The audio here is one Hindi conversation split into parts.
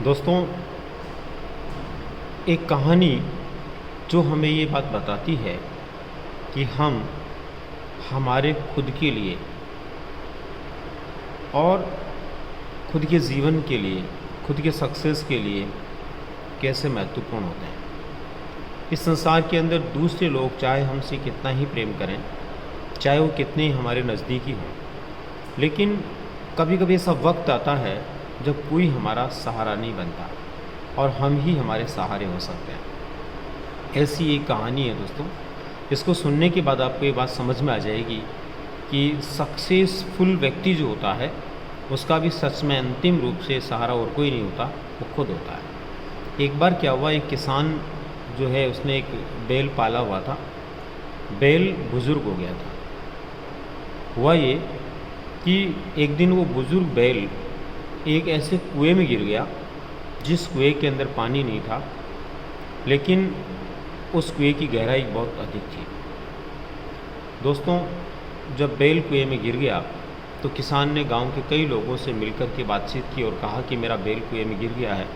दोस्तों, एक कहानी जो हमें ये बात बताती है कि हम हमारे खुद के लिए और खुद के जीवन के लिए, खुद के सक्सेस के लिए कैसे महत्वपूर्ण होते हैं। इस संसार के अंदर दूसरे लोग चाहे हमसे कितना ही प्रेम करें, चाहे वो कितने ही हमारे नज़दीकी हों, लेकिन कभी कभी ऐसा वक्त आता है जब कोई हमारा सहारा नहीं बनता और हम ही हमारे सहारे हो सकते हैं। ऐसी एक कहानी है दोस्तों। इसको सुनने के बाद आपको ये बात समझ में आ जाएगी कि सक्सेसफुल व्यक्ति जो होता है उसका भी सच में अंतिम रूप से सहारा और कोई नहीं होता, वो खुद होता है। एक बार क्या हुआ, एक किसान जो है उसने एक बैल पाला हुआ था। बैल बुज़ुर्ग हो गया था। हुआ ये कि एक दिन वो बुज़ुर्ग बैल एक ऐसे कुएं में गिर गया जिस कुएं के अंदर पानी नहीं था, लेकिन उस कुएं की गहराई बहुत अधिक थी। दोस्तों, जब बैल कुएं में गिर गया तो किसान ने गांव के कई लोगों से मिलकर के बातचीत की और कहा कि मेरा बैल कुएं में गिर गया है,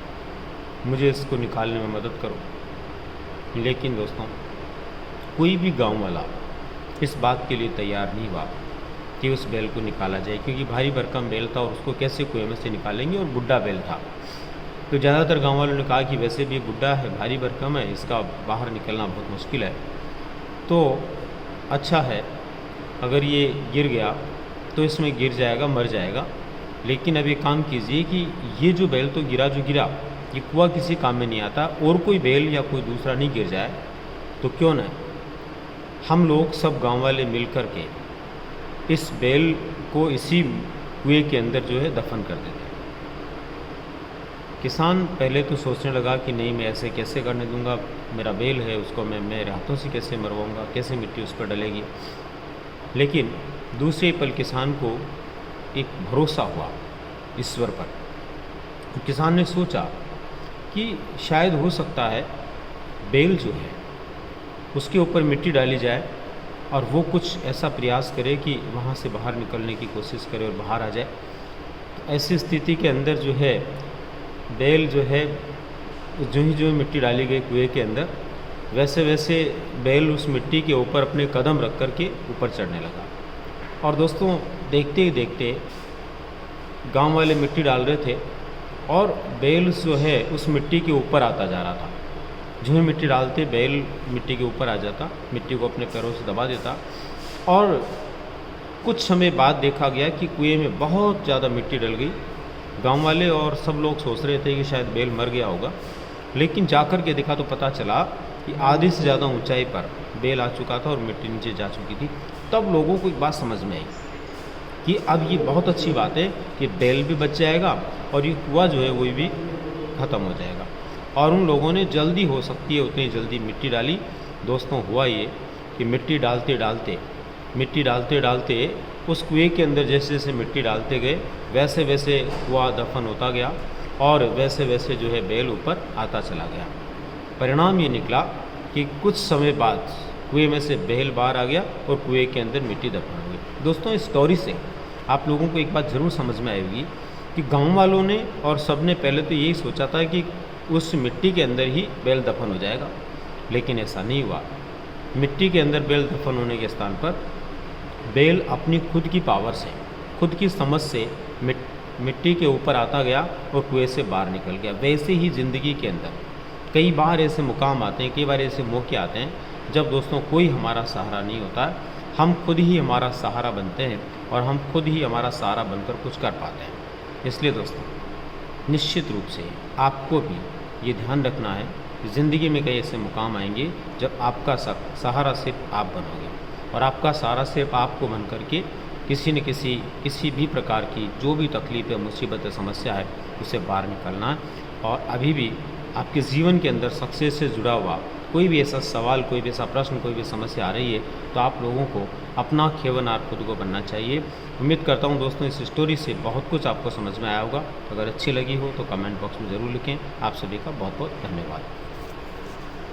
मुझे इसको निकालने में मदद करो। लेकिन दोस्तों, कोई भी गांव वाला इस बात के लिए तैयार नहीं हुआ कि उस बैल को निकाला जाए, क्योंकि भारी भरकम बैल था और उसको कैसे कुएं में से निकालेंगे, और बुढ़ा बैल था। तो ज़्यादातर गांव वालों ने कहा कि वैसे भी बुढ़ा है, भारी भरकम है, इसका बाहर निकलना बहुत मुश्किल है, तो अच्छा है अगर ये गिर गया तो इसमें गिर जाएगा, मर जाएगा। लेकिन अब ये काम कीजिए कि ये जो बैल तो गिरा, जो गिरा, ये कुआं किसी काम में नहीं आता, और कोई बैल या कोई दूसरा नहीं गिर जाए तो क्यों न हम लोग सब गांव वाले मिल कर के इस बैल को इसी कुएं के अंदर जो है दफन कर देते हैं। किसान पहले तो सोचने लगा कि नहीं, मैं ऐसे कैसे करने दूंगा, मेरा बैल है, उसको मैं मेरे हाथों से कैसे मरवाऊंगा, कैसे मिट्टी उस पर डलेगी। लेकिन दूसरे पल किसान को एक भरोसा हुआ ईश्वर पर। तो किसान ने सोचा कि शायद हो सकता है बैल जो है उसके ऊपर मिट्टी डाली जाए और वो कुछ ऐसा प्रयास करे कि वहाँ से बाहर निकलने की कोशिश करे और बाहर आ जाए। तो ऐसी स्थिति के अंदर जो है बैल जो है, जो मिट्टी डाली गई कुएं के अंदर, वैसे वैसे बैल उस मिट्टी के ऊपर अपने कदम रख कर के ऊपर चढ़ने लगा। और दोस्तों, देखते ही देखते गांव वाले मिट्टी डाल रहे थे और बैल जो है उस मिट्टी के ऊपर आता जा रहा था। जो ही मिट्टी डालते बैल मिट्टी के ऊपर आ जाता, मिट्टी को अपने पैरों से दबा देता, और कुछ समय बाद देखा गया कि कुएं में बहुत ज़्यादा मिट्टी डल गई। गांव वाले और सब लोग सोच रहे थे कि शायद बैल मर गया होगा, लेकिन जाकर के देखा तो पता चला कि आधे से ज़्यादा ऊंचाई पर बैल आ चुका था और मिट्टी नीचे जा चुकी थी। तब लोगों को एक बात समझ में आई कि अब ये बहुत अच्छी बात है कि बैल भी बच जाएगा और ये कुआं जो है वो भी ख़त्म हो जाएगा। और उन लोगों ने जल्दी हो सकती है उतनी जल्दी मिट्टी डाली। दोस्तों, हुआ ये कि मिट्टी डालते डालते उस कुएं के अंदर जैसे जैसे मिट्टी डालते गए, वैसे वैसे कुआं दफन होता गया और वैसे वैसे जो है बैल ऊपर आता चला गया। परिणाम ये निकला कि कुछ समय बाद कुएं में से बैल बाहर आ गया और कुएं के अंदर मिट्टी दफन हो गई। दोस्तों, इस स्टोरी से आप लोगों को एक बात ज़रूर समझ में आएगी कि गाँव वालों ने और सब ने पहले तो यही सोचा था कि उस मिट्टी के अंदर ही बैल दफन हो जाएगा, लेकिन ऐसा नहीं हुआ। मिट्टी के अंदर बैल दफन होने के स्थान पर बैल अपनी खुद की पावर से, खुद की समझ से मिट्टी के ऊपर आता गया और कुएं से बाहर निकल गया। वैसे ही ज़िंदगी के अंदर कई बार ऐसे मुकाम आते हैं, कई बार ऐसे मौके आते हैं जब दोस्तों कोई हमारा सहारा नहीं होता है, हम खुद ही हमारा सहारा बनते हैं और हम खुद ही हमारा सहारा बनकर कुछ कर पाते हैं। इसलिए दोस्तों, निश्चित रूप से आपको भी ये ध्यान रखना है कि ज़िंदगी में कई ऐसे मुकाम आएंगे जब आपका सहारा सिर्फ आप बनोगे, और आपका सहारा सिर्फ आपको बन करके किसी न किसी भी प्रकार की जो भी तकलीफ़ है, मुसीबत है, समस्या है, उसे बाहर निकलना है। और अभी भी आपके जीवन के अंदर सक्सेस से जुड़ा हुआ कोई भी ऐसा सवाल, कोई भी ऐसा प्रश्न, कोई भी समस्या आ रही है, तो आप लोगों को अपना खेवनार खुद को बनना चाहिए। उम्मीद करता हूँ दोस्तों इस स्टोरी से बहुत कुछ आपको समझ में आया होगा। अगर अच्छी लगी हो तो कमेंट बॉक्स में ज़रूर लिखें। आप सभी का बहुत बहुत धन्यवाद।